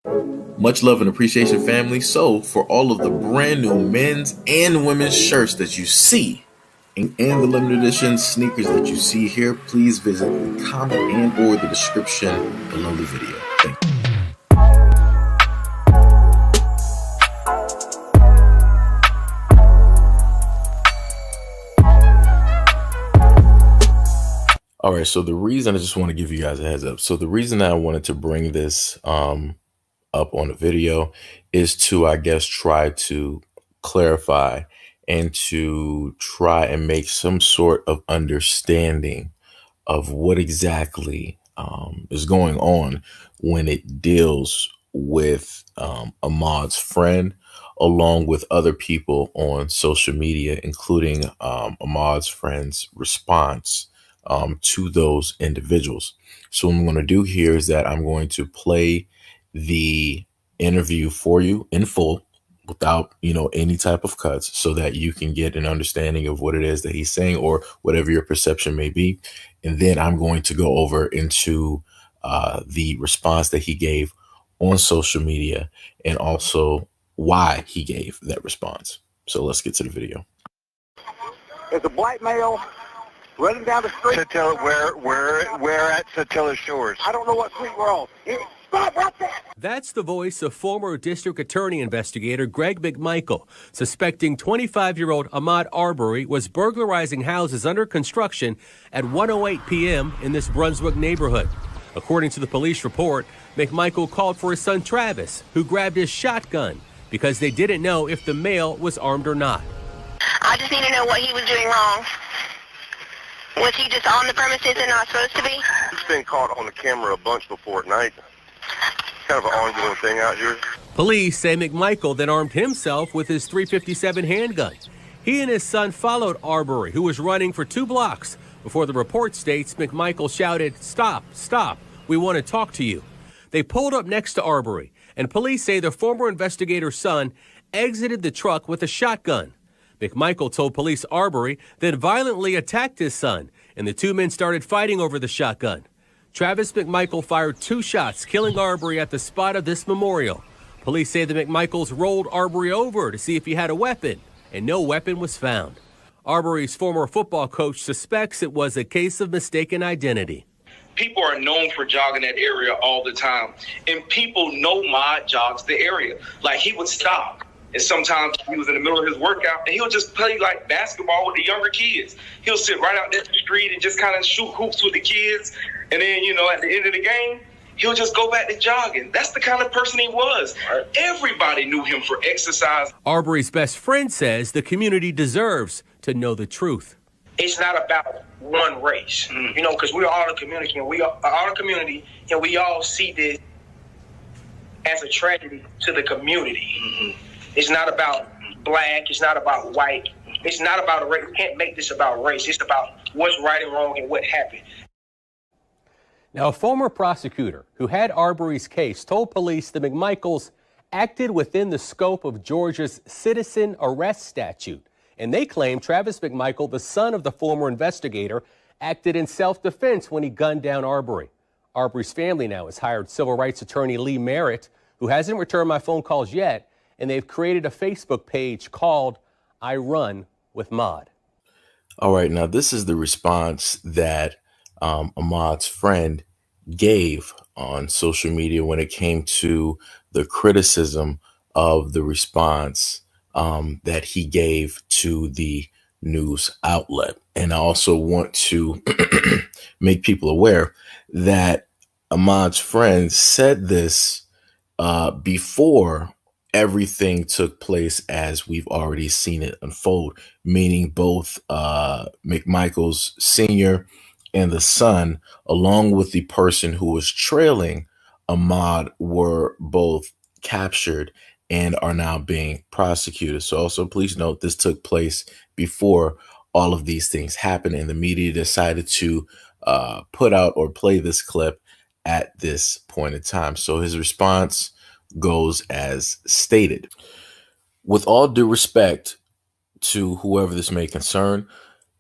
Much love and appreciation, family. So, for all of the brand new men's and women's shirts that you see and the limited edition sneakers that you see here, please visit the comment and or the description below the video. Thank you. All right, so the reason I just want to give you guys a heads up. So the reason I wanted to bring this up on the video is to, I guess, try to clarify and to try and make some sort of understanding of what exactly is going on when it deals with Ahmaud's friend, along with other people on social media, including Ahmaud's friend's response to those individuals. So what I'm going to do here is that I'm going to play the interview for you in full without, any type of cuts, so that you can get an understanding of what it is that he's saying or whatever your perception may be. And then I'm going to go over into the response that he gave on social media and also why he gave that response. So let's get to the video. There's a black male running down the street. Satilla, where at Satilla Shores? I don't know what street we're on. Stop right there. That's the voice of former district attorney investigator Greg McMichael, suspecting 25-year-old Ahmaud Arbery was burglarizing houses under construction at 1:08 p.m. in this Brunswick neighborhood. According to the police report, McMichael called for his son Travis, who grabbed his shotgun because they didn't know if the male was armed or not. I just need to know what he was doing wrong. Was he just on the premises and not supposed to be? He's been caught on the camera a bunch before at night. Kind of an ongoing thing out here. Police say McMichael then armed himself with his .357 handgun. He and his son followed Arbery, who was running for 2 blocks. Before the report states, McMichael shouted, "Stop, stop, we want to talk to you." They pulled up next to Arbery, and police say the former investigator's son exited the truck with a shotgun. McMichael told police Arbery then violently attacked his son, and the 2 men started fighting over the shotgun. Travis McMichael fired 2 shots, killing Arbery at the spot of this memorial. Police say the McMichaels rolled Arbery over to see if he had a weapon, and no weapon was found. Arbery's former football coach suspects it was a case of mistaken identity. People are known for jogging that area all the time, and people know Ahmaud jogs the area. Like, he would stop. And sometimes he was in the middle of his workout, and he'll just play like basketball with the younger kids. He'll sit right out there in the street and just kind of shoot hoops with the kids. And then, at the end of the game, he'll just go back to jogging. That's the kind of person he was. Everybody knew him for exercise. Arbery's best friend says the community deserves to know the truth. It's not about one race, because we're all a community, and we are a community, and we all see this as a tragedy to the community. Mm-hmm. It's not about black. It's not about white. It's not about a race. We can't make this about race. It's about what's right and wrong and what happened. Now, a former prosecutor who had Arbery's case told police the McMichaels acted within the scope of Georgia's citizen arrest statute. And they claim Travis McMichael, the son of the former investigator, acted in self-defense when he gunned down Arbery. Arbery's family now has hired civil rights attorney Lee Merritt, who hasn't returned my phone calls yet, and they've created a Facebook page called I Run with Ahmaud. All right, now this is the response that Ahmaud's friend gave on social media when it came to the criticism of the response that he gave to the news outlet. And I also want to make people aware that Ahmaud's friend said this before everything took place as we've already seen it unfold, meaning both McMichael's senior and the son, along with the person who was trailing Ahmaud, were both captured and are now being prosecuted. So also please note this took place before all of these things happened, and the media decided to put out or play this clip at this point in time. So his response goes as stated. With all due respect to whoever this may concern,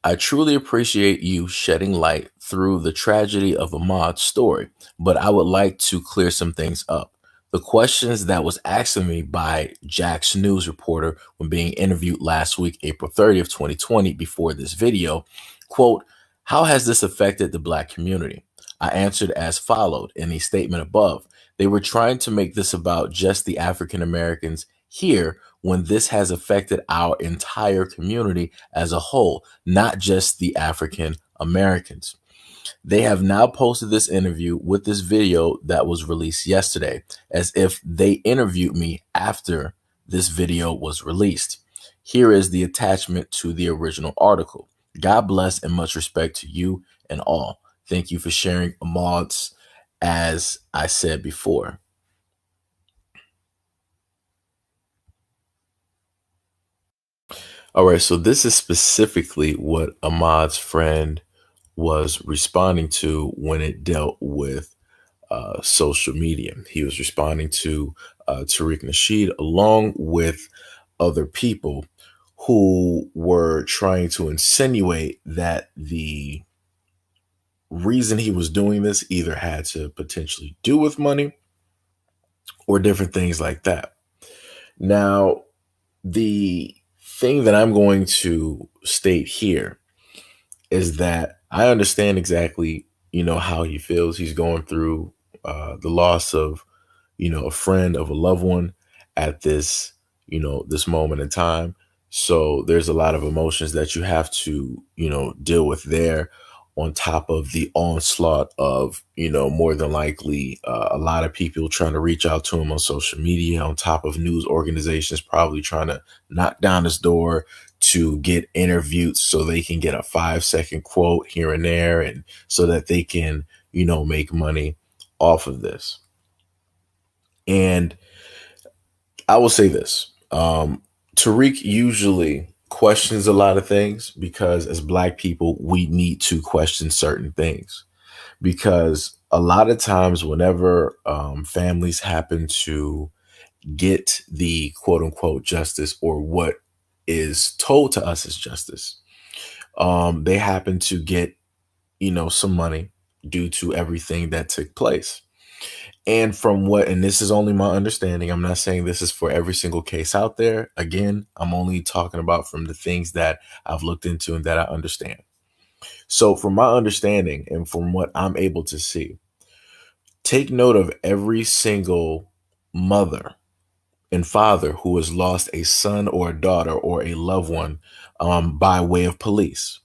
I truly appreciate you shedding light through the tragedy of Ahmaud's story, but I would like to clear some things up. The questions that was asked of me by Jack's news reporter when being interviewed last week, April 30th, 2020, before this video, quote, "How has this affected the Black community?" I answered as followed in a statement above. They were trying to make this about just the African Americans here when this has affected our entire community as a whole, not just the African Americans. They have now posted this interview with this video that was released yesterday, as if they interviewed me after this video was released. Here is the attachment to the original article. God bless and much respect to you and all. Thank you for sharing, Ahmaud, as I said before. All right, so this is specifically what Ahmaud's friend was responding to when it dealt with social media. He was responding to Tariq Nasheed along with other people who were trying to insinuate that the reason he was doing this either had to potentially do with money or different things like that. Now, the thing that I'm going to state here is that I understand exactly, how he feels. He's going through the loss of, a friend, of a loved one at this, this moment in time. So there's a lot of emotions that you have to, deal with there, on top of the onslaught of, more than likely a lot of people trying to reach out to him on social media, on top of news organizations probably trying to knock down his door to get interviewed so they can get a 5-second quote here and there, and so that they can, make money off of this. And I will say this, Tariq usually questions a lot of things because as Black people, we need to question certain things, because a lot of times whenever families happen to get the quote unquote justice, or what is told to us as justice, they happen to get, some money due to everything that took place. And and this is only my understanding, I'm not saying this is for every single case out there. Again, I'm only talking about from the things that I've looked into and that I understand. So from my understanding and from what I'm able to see, take note of every single mother and father who has lost a son or a daughter or a loved one by way of police.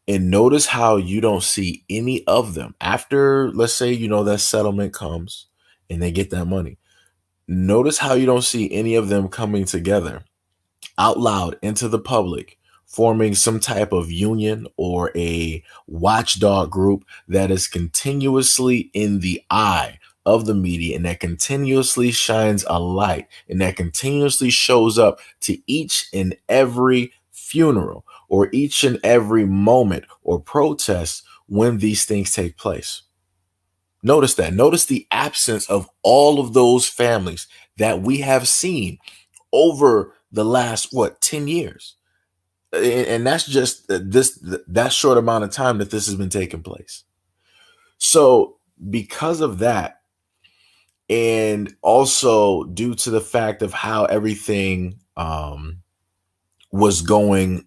And notice how you don't see any of them after, let's say, that settlement comes and they get that money. Notice how you don't see any of them coming together out loud into the public, forming some type of union or a watchdog group that is continuously in the eye of the media, and that continuously shines a light, and that continuously shows up to each and every funeral or each and every moment or protest when these things take place. Notice that. Notice the absence of all of those families that we have seen over the last, 10 years. And that's just that short amount of time that this has been taking place. So because of that, and also due to the fact of how everything was going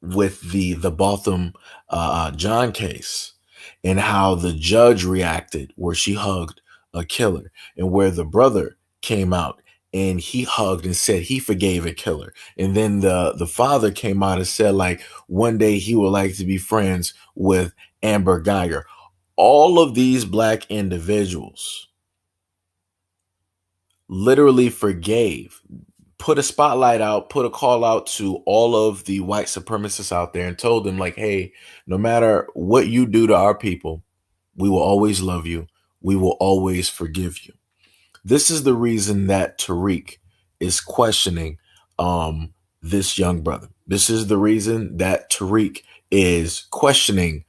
with the Botham John case, and how the judge reacted, where she hugged a killer, and where the brother came out and he hugged and said he forgave a killer, and then the father came out and said, like, one day he would like to be friends with Amber Geiger. All of these Black individuals literally forgave, put a spotlight out, put a call out to all of the white supremacists out there and told them, like, hey, no matter what you do to our people, we will always love you. We will always forgive you. This is the reason that Tariq is questioning this young brother. This is the reason that Tariq is questioning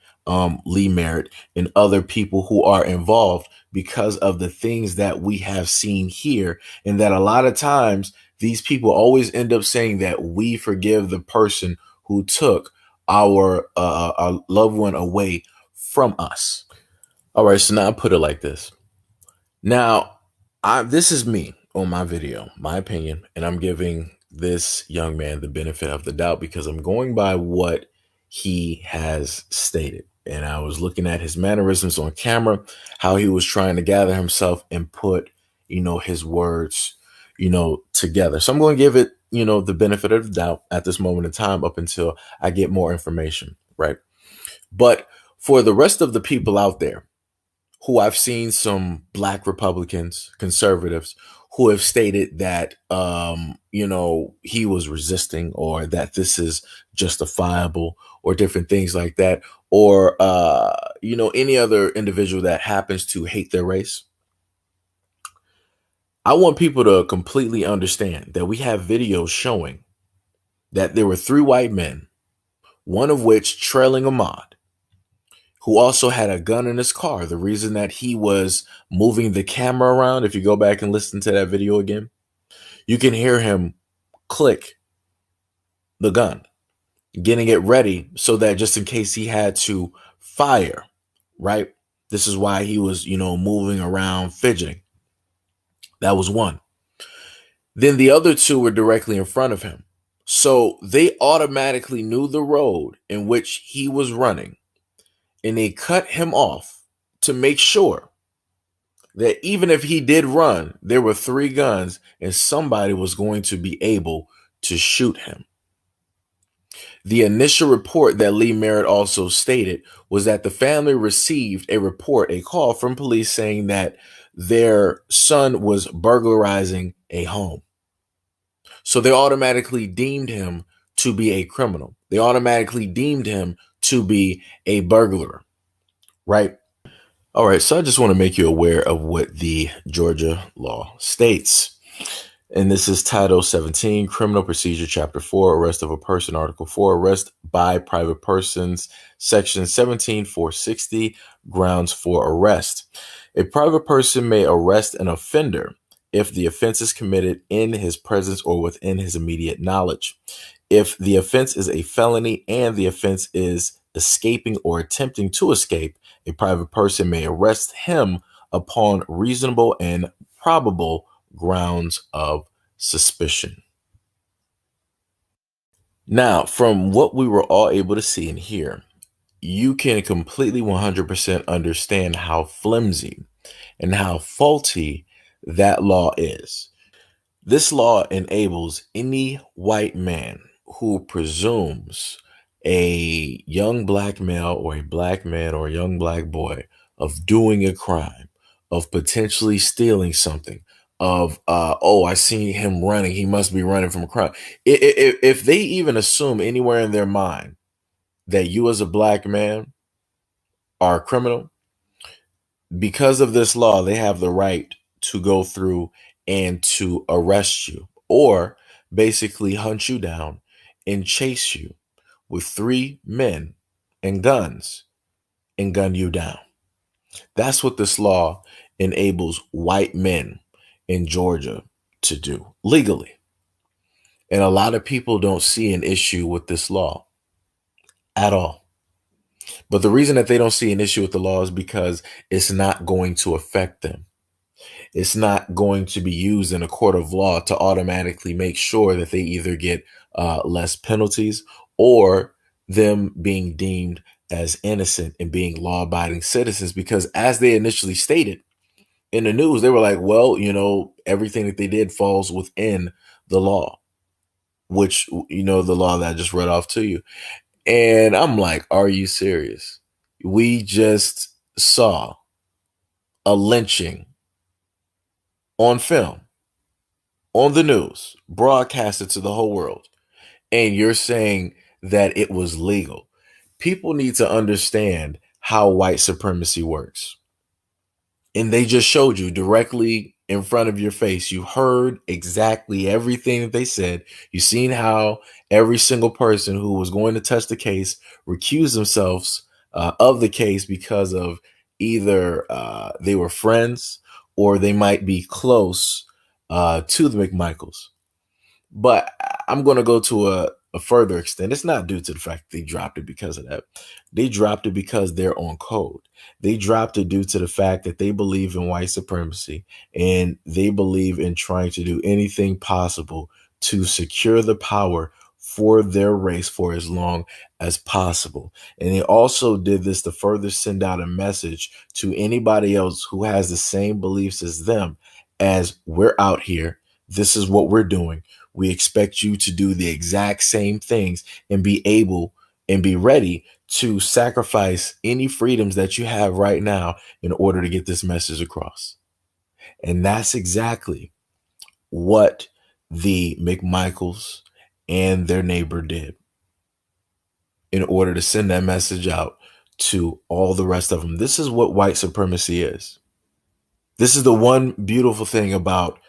Lee Merritt and other people who are involved, because of the things that we have seen here, and that a lot of times these people always end up saying that we forgive the person who took our loved one away from us. All right, so now I put it like this. Now, This is me on my video, my opinion, and I'm giving this young man the benefit of the doubt because I'm going by what he has stated. And I was looking at his mannerisms on camera, how he was trying to gather himself and put, his words, together. So I'm going to give it, the benefit of the doubt at this moment in time up until I get more information, right? But for the rest of the people out there, who I've seen some black Republicans, conservatives, who have stated that, he was resisting or that this is justifiable or different things like that, or, any other individual that happens to hate their race. I want people to completely understand that we have videos showing that there were 3 white men, one of which trailing Ahmaud, who also had a gun in his car. The reason that he was moving the camera around, if you go back and listen to that video again, you can hear him click the gun, getting it ready so that just in case he had to fire, right? This is why he was, moving around, fidgeting. That was one. Then the other 2 were directly in front of him. So they automatically knew the road in which he was running. And they cut him off to make sure that even if he did run, there were 3 guns and somebody was going to be able to shoot him. The initial report that Lee Merritt also stated was that the family received a call from police saying that their son was burglarizing a home. So they automatically deemed him to be a criminal. They automatically deemed him to be a burglar, right? All right, so I just want to make you aware of what the Georgia law states. And this is Title 17, Criminal Procedure, Chapter 4, Arrest of a Person, Article 4, Arrest by Private Persons, Section 17-460, Grounds for Arrest. A private person may arrest an offender if the offense is committed in his presence or within his immediate knowledge. If the offense is a felony and the offense is escaping or attempting to escape, a private person may arrest him upon reasonable and probable grounds of suspicion. Now, from what we were all able to see and hear, you can completely 100% understand how flimsy and how faulty that law is. This law enables any white man who presumes a young black male or a black man or a young black boy of doing a crime, of potentially stealing something, of, I seen him running, he must be running from a crime. If they even assume anywhere in their mind that you as a black man are a criminal, because of this law, they have the right to go through and to arrest you or basically hunt you down and chase you with 3 men and guns and gun you down. That's what this law enables white men in Georgia to do legally. And a lot of people don't see an issue with this law at all. But the reason that they don't see an issue with the law is because it's not going to affect them. It's not going to be used in a court of law to automatically make sure that they either get less penalties or them being deemed as innocent and being law-abiding citizens. Because as they initially stated in the news, they were like, well, everything that they did falls within the law, which, the law that I just read off to you. And I'm like, are you serious? We just saw a lynching on film, on the news, broadcasted to the whole world. And you're saying that it was legal. People need to understand how white supremacy works. And they just showed you directly in front of your face. You heard exactly everything that they said. You seen how every single person who was going to touch the case recused themselves of the case because of either they were friends or they might be close to the McMichaels. But I'm going to go to a further extent, it's not due to the fact that they dropped it because of that. They dropped it because they're on code. They dropped it due to the fact that they believe in white supremacy and they believe in trying to do anything possible to secure the power for their race for as long as possible. And they also did this to further send out a message to anybody else who has the same beliefs as them, as we're out here. This is what we're doing. We expect you to do the exact same things and be able and be ready to sacrifice any freedoms that you have right now in order to get this message across. And that's exactly what the McMichaels and their neighbor did in order to send that message out to all the rest of them. This is what white supremacy is. This is the one beautiful thing about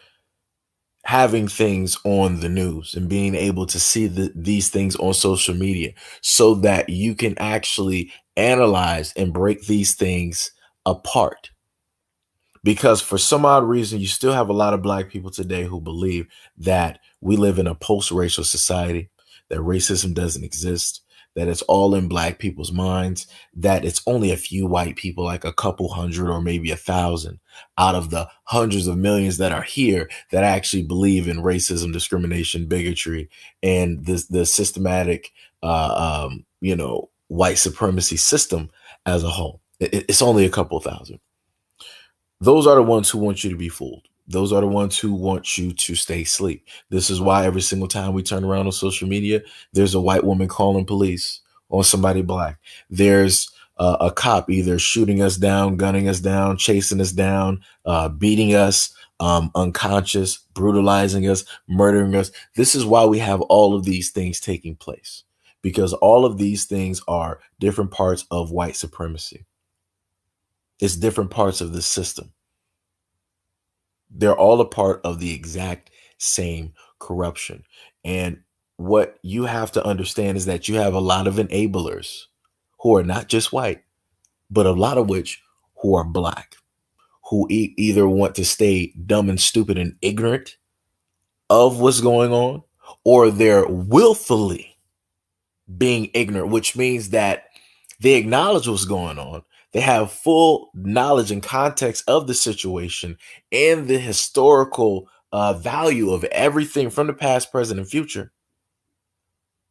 having things on the news and being able to see these things on social media so that you can actually analyze and break these things apart. Because for some odd reason, you still have a lot of black people today who believe that we live in a post-racial society, that racism doesn't exist, that it's all in black people's minds, that it's only a few white people, like a couple hundred or maybe 1,000 out of the hundreds of millions that are here that actually believe in racism, discrimination, bigotry, and the systematic, white supremacy system as a whole. It's only a couple thousand. Those are the ones who want you to be fooled. Those are the ones who want you to stay asleep. This is why every single time we turn around on social media, there's a white woman calling police on somebody black. There's a cop either shooting us down, gunning us down, chasing us down, beating us, unconscious, brutalizing us, murdering us. This is why we have all of these things taking place, because all of these things are different parts of white supremacy. It's different parts of the system. They're all a part of the exact same corruption. And what you have to understand is that you have a lot of enablers who are not just white, but a lot of which who are black, who either want to stay dumb and stupid and ignorant of what's going on, or they're willfully being ignorant, which means that they acknowledge what's going on. They have full knowledge and context of the situation and the historical value of everything from the past, present, and future.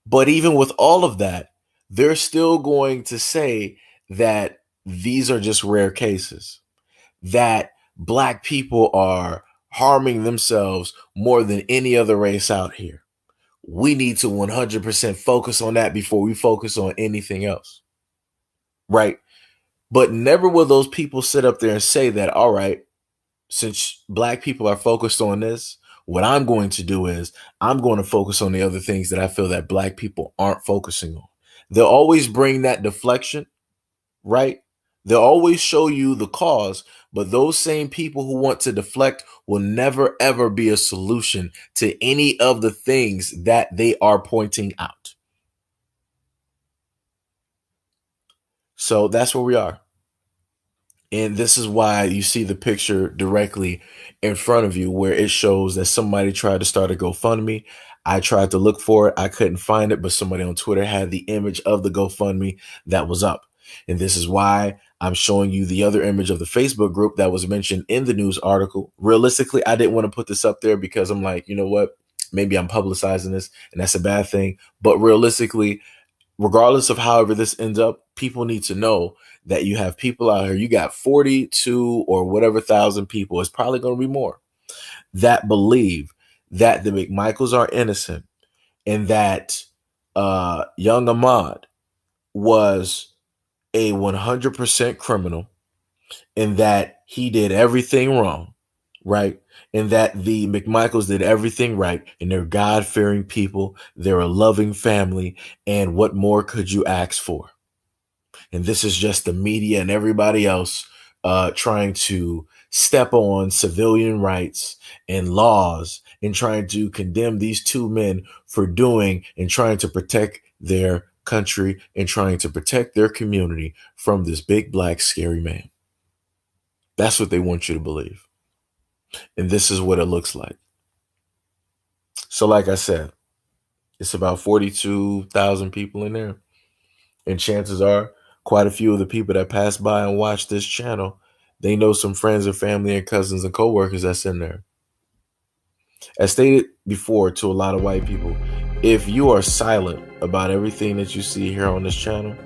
But even with all of that, they're still going to say that these are just rare cases, that black people are harming themselves more than any other race out here. We need to 100% focus on that before we focus on anything else. Right? But never will those people sit up there and say that, all right, since black people are focused on this, what I'm going to do is I'm going to focus on the other things that I feel that black people aren't focusing on. They'll always bring that deflection, right? They'll always show you the cause, but those same people who want to deflect will never, ever be a solution to any of the things that they are pointing out. So that's where we are. And this is why you see the picture directly in front of you where it shows that somebody tried to start a GoFundMe. I tried to look for it. I couldn't find it, but somebody on Twitter had the image of the GoFundMe that was up. And this is why I'm showing you the other image of the Facebook group that was mentioned in the news article. Realistically, I didn't want to put this up there because I'm like, you know what? Maybe I'm publicizing this and that's a bad thing. But realistically, regardless of however this ends up, people need to know that you have people out here. You got 42 or whatever thousand people. It's probably going to be more that believe that the McMichaels are innocent and that young Ahmaud was a 100% criminal and that he did everything wrong, right? And that the McMichaels did everything right, and they're God-fearing people. They're a loving family. And what more could you ask for? And this is just the media and everybody else trying to step on civilian rights and laws and trying to condemn these two men for doing and trying to protect their country and trying to protect their community from this big, black, scary man. That's what they want you to believe. And this is what it looks like. So like I said, It's about 42,000 people in there. And chances are, quite a few of the people that pass by and watch this channel, they know some friends and family and cousins and coworkers that's in there. As stated before to a lot of white people, if you are silent about everything that you see here on this channel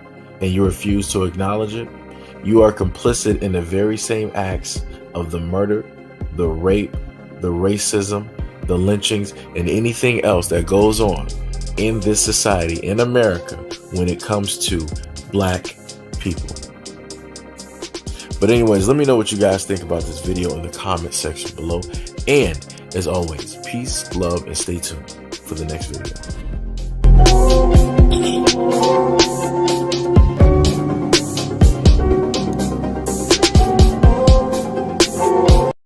and you refuse to acknowledge it, you are complicit in the very same acts of the murder, the rape, the racism, the lynchings, and anything else that goes on in this society, in America, when it comes to black people. But anyways, let me know what you guys think about this video in the comment section below. And as always, peace, love, and stay tuned for the next video.